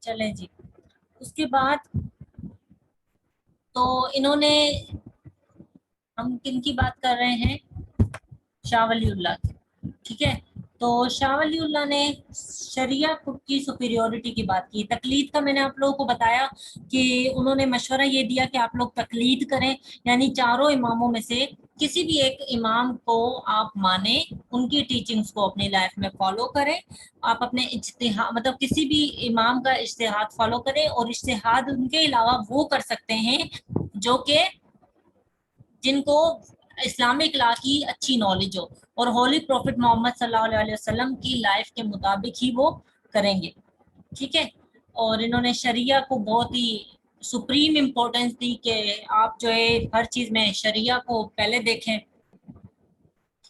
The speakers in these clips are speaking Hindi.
चलें जी। उसके बाद तो इन्होंने, हम किन की बात कर रहे हैं, शाह वलीउल्लाह की, ठीक है। तो शाह वलीउल्लाह ने शरिया की सुपीरियोरिटी की बात की। तकलीद का मैंने आप लोगों को बताया कि उन्होंने मशवरा ये दिया कि आप लोग तकलीद करें, यानी चारों इमामों में से किसी भी एक इमाम को आप माने, उनकी टीचिंग्स को अपनी लाइफ में फॉलो करें। आप अपने इज्तिहाद मतलब किसी भी इमाम का इज्तिहाद फॉलो करें, और इज्तिहाद उनके अलावा वो कर सकते हैं जो कि जिनको इस्लामिक लॉ की अच्छी नॉलेज हो, और होली प्रॉफिट मोहम्मद सल्लल्लाहु अलैहि वसल्लम की लाइफ के मुताबिक ही वो करेंगे, ठीक है। और इन्होंने शरिया को बहुत ही सुप्रीम इम्पोर्टेंस दी कि आप जो है हर चीज में शरिया को पहले देखें,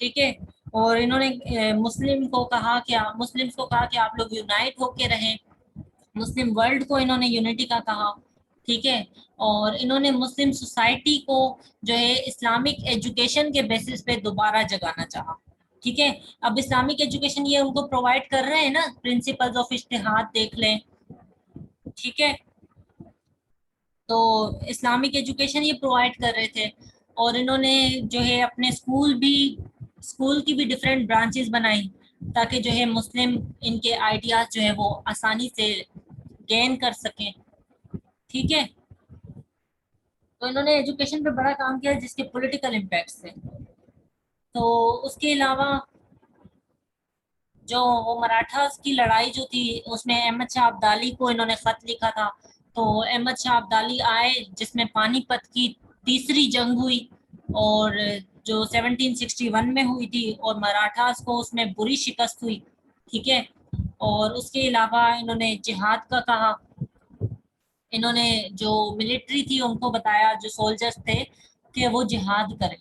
ठीक है। और इन्होंने मुस्लिम्स को कहा कि आप लोग यूनाइट होके रहें। मुस्लिम वर्ल्ड को इन्होंने यूनिटी का कहा, ठीक है। और इन्होंने मुस्लिम सोसाइटी को जो है इस्लामिक एजुकेशन के बेसिस पे दोबारा जगाना चाहा, ठीक है। अब इस्लामिक एजुकेशन ये उनको प्रोवाइड कर रहे हैं ना, प्रिंसिपल्स ऑफ इज्तिहाद देख लें, ठीक है। तो इस्लामिक एजुकेशन ये प्रोवाइड कर रहे थे। और इन्होंने जो है अपने स्कूल की भी डिफरेंट ब्रांचेस बनाई, ताकि जो है मुस्लिम इनके आइडियाज जो है वो आसानी से गेन कर सकें, ठीक है। तो इन्होंने एजुकेशन पे बड़ा काम किया जिसके पॉलिटिकल इम्पैक्ट थे। तो उसके अलावा जो वो मराठास की लड़ाई जो थी, उसमें अहमद शाह अब्दाली को इन्होंने खत लिखा था। तो अहमद शाह अब्दाली आए, जिसमें पानीपत की तीसरी जंग हुई, और जो 1761 में हुई थी, और मराठास को उसमें बुरी शिकस्त हुई, ठीक है। और उसके अलावा इन्होंने जिहाद का कहा। इन्होंने जो मिलिट्री थी उनको बताया, जो सोल्जर्स थे, कि वो जिहाद करें,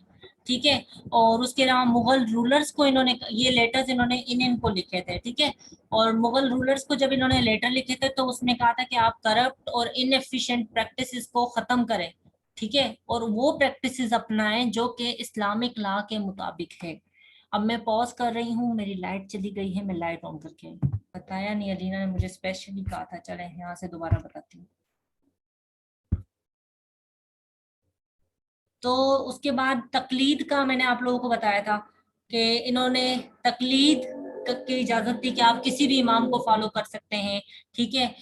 ठीक है। और उसके अलावा मुगल रूलर्स को इन्होंने ये लेटर्स इन्होंने इनको लिखे थे, ठीक है। और मुगल रूलर्स को जब इन्होंने लेटर लिखे थे तो उसमें कहा था कि आप करप्ट और इनएफिशिएंट प्रैक्टिसेस को खत्म करें, ठीक है, और वो प्रैक्टिसेस अपनाएं जो कि इस्लामिक लॉ के मुताबिक है। अब मैं पॉज कर रही हूँ, मेरी लाइट चली गई है, मैं लाइट ऑन करके आई। बताया नहीं, अलीना ने मुझे स्पेशली कहा था। चले यहाँ से दोबारा बताती हूँ। तो उसके बाद तकलीद का मैंने आप लोगों को बताया था कि इन्होंने तकलीद की इजाजत दी कि आप किसी भी इमाम को फॉलो कर सकते हैं, ठीक है।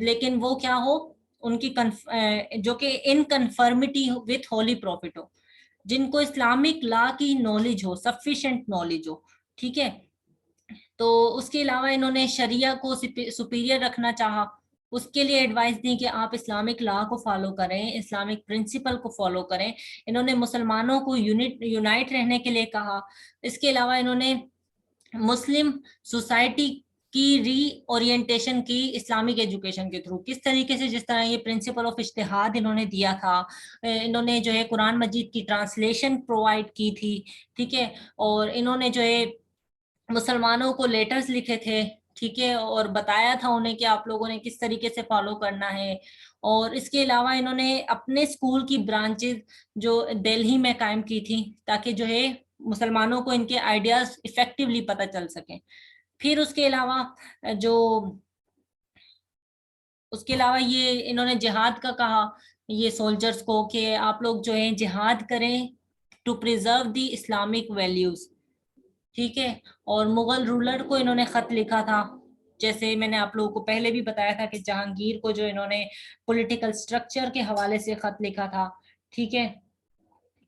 लेकिन वो क्या हो, उनकी जो कि इन कन्फर्मिटी विथ होली प्रॉफिट हो, जिनको इस्लामिक लॉ की नॉलेज हो, सफिशिएंट नॉलेज हो, ठीक है। तो उसके अलावा इन्होंने शरिया को सुपीरियर रखना चाहा। उसके लिए एडवाइस दी कि आप इस्लामिक लॉ को फॉलो करें, इस्लामिक प्रिंसिपल को फॉलो करें। इन्होंने मुसलमानों को यूनाइट रहने के लिए कहा। इसके अलावा इन्होंने मुस्लिम सोसाइटी की रीओरिएंटेशन की इस्लामिक एजुकेशन के थ्रू, किस तरीके से, जिस तरह ये प्रिंसिपल ऑफ इज्तिहाद इन्होंने दिया था। इन्होंने जो है कुरान मजीद की ट्रांसलेशन प्रोवाइड की थी, ठीक है। और इन्होंने जो है मुसलमानों को लेटर्स लिखे थे, ठीक है, और बताया था उन्हें कि आप लोगों ने किस तरीके से फॉलो करना है। और इसके अलावा इन्होंने अपने स्कूल की ब्रांचेस जो दिल्ली में कायम की थी, ताकि जो है मुसलमानों को इनके आइडियाज इफेक्टिवली पता चल सके। फिर जो उसके अलावा ये इन्होंने जिहाद का कहा, ये सोल्जर्स को, कि आप लोग जो है जिहाद करें to preserve the Islamic values, ठीक है। और मुगल रूलर को इन्होंने खत लिखा था, जैसे मैंने आप लोगों को पहले भी बताया था कि जहांगीर को जो इन्होंने पॉलिटिकल स्ट्रक्चर के हवाले से खत लिखा था, ठीक है।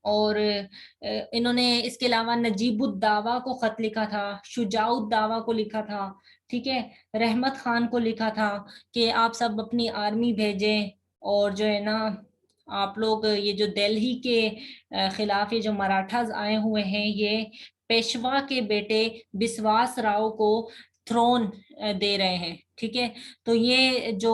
और इन्होंने इसके अलावा नजीबुद्दावा को खत लिखा था, शुजाउद्दावा को लिखा था, ठीक है। रहमत खान को लिखा था कि आप सब अपनी आर्मी भेजें, और जो है ना, आप लोग ये जो दिल्ली के खिलाफ ये जो मराठास आए हुए हैं, ये पेशवा के बेटे बिस्वास राव को थ्रोन दे रहे हैं, ठीक है। तो ये जो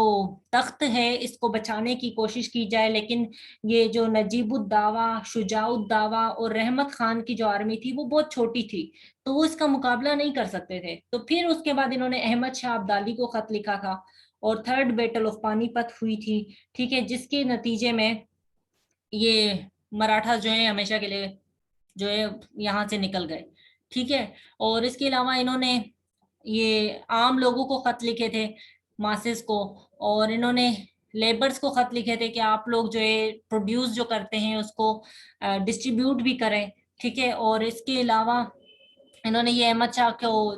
तख्त है इसको बचाने की कोशिश की जाए, लेकिन ये जो नजीबुद्दावा, शुजाउद्दावा और रहमत खान की जो आर्मी थी वो बहुत छोटी थी, तो वो इसका मुकाबला नहीं कर सकते थे। तो फिर उसके बाद इन्होंने अहमद शाह अब्दाली को खत लिखा था, और थर्ड बैटल ऑफ पानीपत हुई थी, ठीक है, जिसके नतीजे में ये मराठा जो है हमेशा के लिए जो है यहाँ से निकल गए, ठीक है। और इसके अलावा इन्होंने ये आम लोगों को खत लिखे थे, मासेस को, और इन्होंने लेबर्स को खत लिखे थे कि आप लोग जो है प्रोड्यूस जो करते हैं उसको डिस्ट्रीब्यूट भी करें, ठीक है। और इसके अलावा इन्होंने ये अहमद शाह को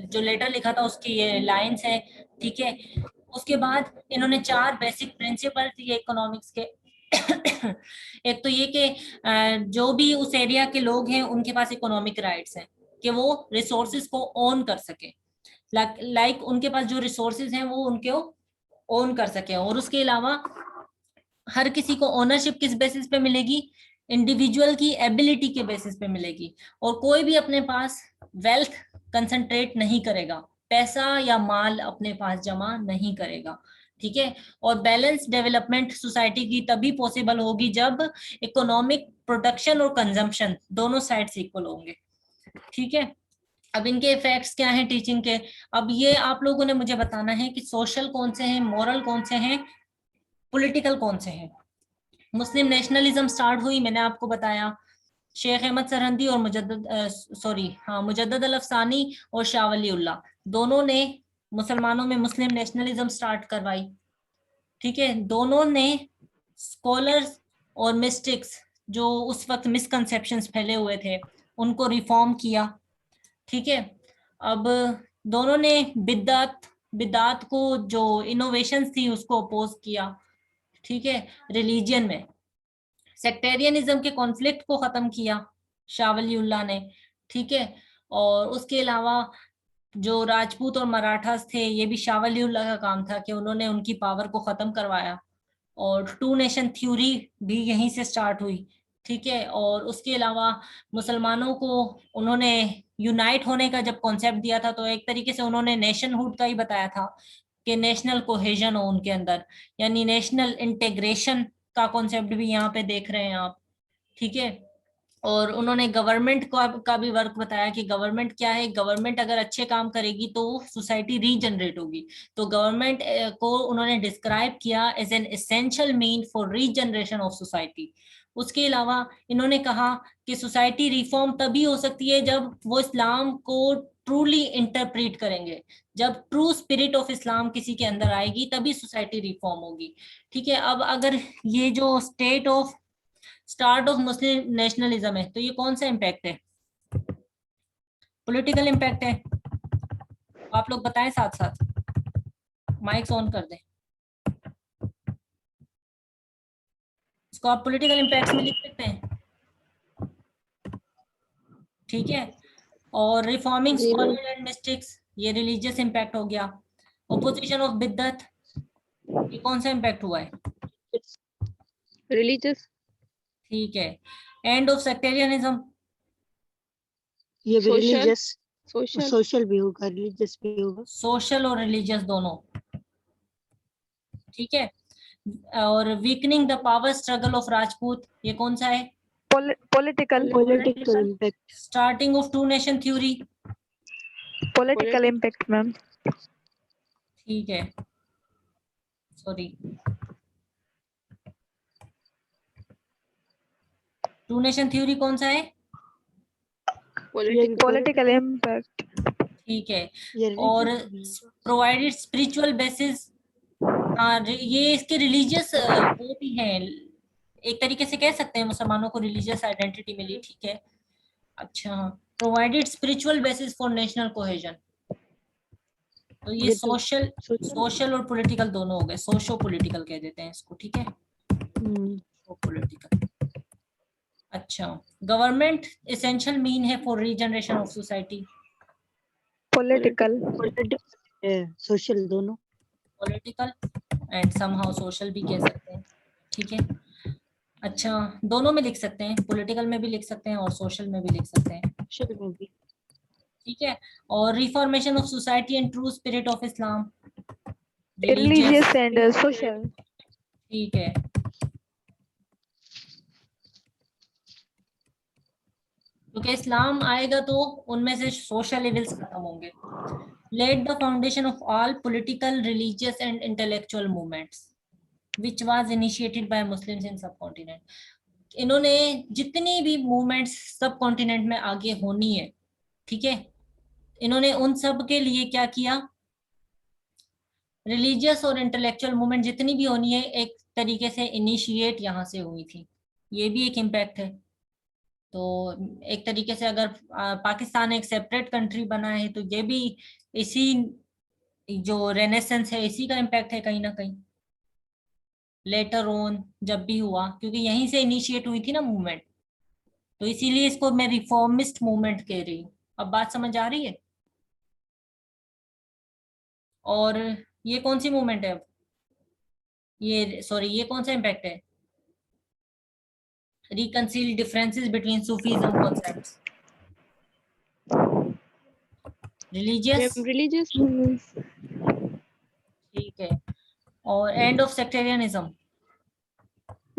जो लेटर लिखा था उसकी ये लाइंस है, ठीक है। उसके बाद इन्होंने 4 बेसिक प्रिंसिपल दिए इकोनॉमिक्स के। एक तो ये कि जो भी उस एरिया के लोग हैं उनके पास इकोनॉमिक राइट्स हैं कि वो रिसोर्सेज को ओन कर सके, लाइक उनके पास जो रिसोर्सेज हैं वो उनके ओन कर सके। और उसके अलावा हर किसी को ओनरशिप किस बेसिस पे मिलेगी, इंडिविजुअल की एबिलिटी के बेसिस पे मिलेगी, और कोई भी अपने पास वेल्थ कंसंट्रेट नहीं करेगा, पैसा या माल अपने पास जमा नहीं करेगा, ठीक है। और बैलेंस डेवलपमेंट सोसाइटी की तभी पॉसिबल होगी जब इकोनॉमिक प्रोडक्शन और कंजम्पशन दोनों साइड्स इक्वल होंगे, ठीक है। अब इनके इफेक्ट्स क्या हैं टीचिंग के, अब ये आप लोगों ने मुझे बताना है कि सोशल कौन से हैं, मॉरल कौन से हैं, पॉलिटिकल कौन से हैं। मुस्लिम नेशनलिज्म स्टार्ट हुई, मैंने आपको बताया, शेख अहमद सरहंदी और मुजद्दद अल अफसानी और शाह वली उल्लाह दोनों ने मुसलमानों में मुस्लिम नेशनलिज्म स्टार्ट करवाई, ठीक है। दोनों ने स्कॉलर्स और मिस्टिक्स जो उस वक्त मिसकंसेप्शंस फैले हुए थे उनको रिफॉर्म किया, ठीक है। अब दोनों ने बिदात बिदात को जो इनोवेशंस थी उसको अपोज किया, ठीक है। रिलीजियन में सेक्टेरियनिज्म के कॉन्फ्लिक्ट को खत्म किया शाह वली उल्लाह ने, ठीक है। और उसके अलावा जो राजपूत और मराठास थे ये भी शाह वली उल्लाह का काम था कि उन्होंने उनकी पावर को खत्म करवाया, और टू नेशन थ्योरी भी यहीं से स्टार्ट हुई, ठीक है। और उसके अलावा मुसलमानों को उन्होंने यूनाइट होने का जब कॉन्सेप्ट दिया था तो एक तरीके से उन्होंने नेशनहुड का ही बताया था कि नेशनल कोहेजन हो उनके अंदर, यानी नेशनल इंटीग्रेशन का कॉन्सेप्ट भी यहाँ पे देख रहे हैं आप, ठीक है। और उन्होंने गवर्नमेंट का भी वर्क बताया कि गवर्नमेंट क्या है, गवर्नमेंट अगर अच्छे काम करेगी तो सोसाइटी रीजनरेट होगी, तो गवर्नमेंट को उन्होंने डिस्क्राइब किया as an essential mean for regeneration of society. उसके अलावा इन्होंने कहा कि सोसाइटी रिफॉर्म तभी हो सकती है जब वो इस्लाम को ट्रूली इंटरप्रेट करेंगे, जब ट्रू स्पिरिट ऑफ इस्लाम किसी के अंदर आएगी तभी सोसाइटी रिफॉर्म होगी, ठीक है। अब अगर ये जो स्टार्ट ऑफ मुस्लिम नेशनलिज्म है तो ये कौन सा इम्पैक्ट है, पॉलिटिकल इम्पैक्ट है। आप लोग बताएं साथ साथ, माइक्स ऑन कर दें, इसको आप पॉलिटिकल इम्पैक्ट में लिख सकते हैं, ठीक है। और रिफॉर्मिंग स्कॉलर एंड मिस्टिक्स ये रिलीजियस इम्पैक्ट हो गया। ओपोजिशन ऑफ बिद्दत ये कौन सा इम्पैक्ट हुआ है, रिलीजियस। ठीक है। एंड ऑफ सेक्टेरियनिज्म ये भी रिलीजियस, सोशल सोशल भी होगा, रिलीजियस भी होगा। सोशल और रिलीजियस दोनों, ठीक है। और weakening the power struggle of Rajput ये कौन सा है, political political impact. Starting of two nation theory, political impact ma'am. ठीक है, सॉरी, टू नेशन थ्योरी कौन सा है, पॉलिटिकल इम्पैक्ट, ठीक है। ये और प्रोवाइडेड स्पिरिचुअल बेसिस, हाँ ये इसके रिलीजियस वो भी हैं, एक तरीके से कह सकते हैं मुसलमानों को रिलीजियस आइडेंटिटी मिली, ठीक है। अच्छा, provided spiritual basis for national cohesion, तो ये सोशल और पॉलिटिकल दोनों हो गए, सोशो पॉलिटिकल कह देते हैं इसको, ठीक है, पॉलिटिकल। अच्छा, गवर्नमेंट एसेंशियल मीन है for regeneration of society, political social दोनों, पॉलिटिकल एंड समहाउ सोशल भी कह सकते हैं, ठीक है। अच्छा, दोनों में लिख सकते हैं, पॉलिटिकल में भी लिख सकते हैं और सोशल में भी लिख सकते हैं, सोशल में भी, ठीक है। और reformation of society and true spirit of Islam, religious and social, ठीक है। क्योंकि इस्लाम आएगा तो उनमें से सोशल लेवल्स खत्म होंगे। Led the foundation of all political, religious and intellectual movements which was initiated by Muslims in sub continent. इन्होंने जितनी भी मूवमेंट्स सब कॉन्टिनेंट में आगे होनी है, ठीक है, इन्होंने उन सब के लिए क्या किया, रिलीजियस और इंटेलेक्चुअल मूवमेंट जितनी भी होनी है एक तरीके से इनिशिएट यहाँ से हुई थी, ये भी एक इम्पैक्ट है। तो एक तरीके से अगर पाकिस्तान एक सेपरेट कंट्री बना है तो ये भी इसी जो रेनेसेंस है इसी का इम्पैक्ट है कहीं ना कहीं, लेटर ऑन जब भी हुआ, क्योंकि यहीं से इनिशिएट हुई थी ना मूवमेंट, तो इसीलिए इसको मैं रिफॉर्मिस्ट मूवमेंट कह रही हूँ। अब बात समझ आ रही है? और ये कौन सी मूवमेंट है अब, ये सॉरी ये कौन सा इम्पैक्ट है? reconcile differences between Sufism concepts. Religious, Religious. ठीक है। और end of sectarianism,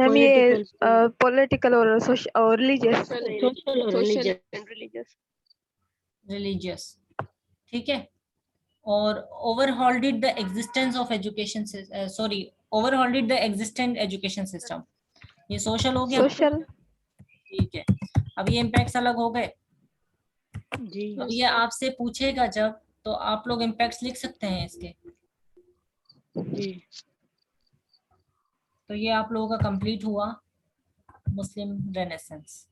मैम ये Political, पॉलिटिकल और सोशल और religious social or religious. And religious. religious, ठीक है। और overhauled the existence of education sorry overhauled the existing education system, ये social हो गया। सोशल। ठीक है, अब ये इम्पैक्ट्स अलग हो गए। जी अब ये आपसे पूछेगा जब, तो आप लोग इम्पैक्ट्स लिख सकते हैं इसके। जी तो ये आप लोगों का कंप्लीट हुआ मुस्लिम रेनेसेंस।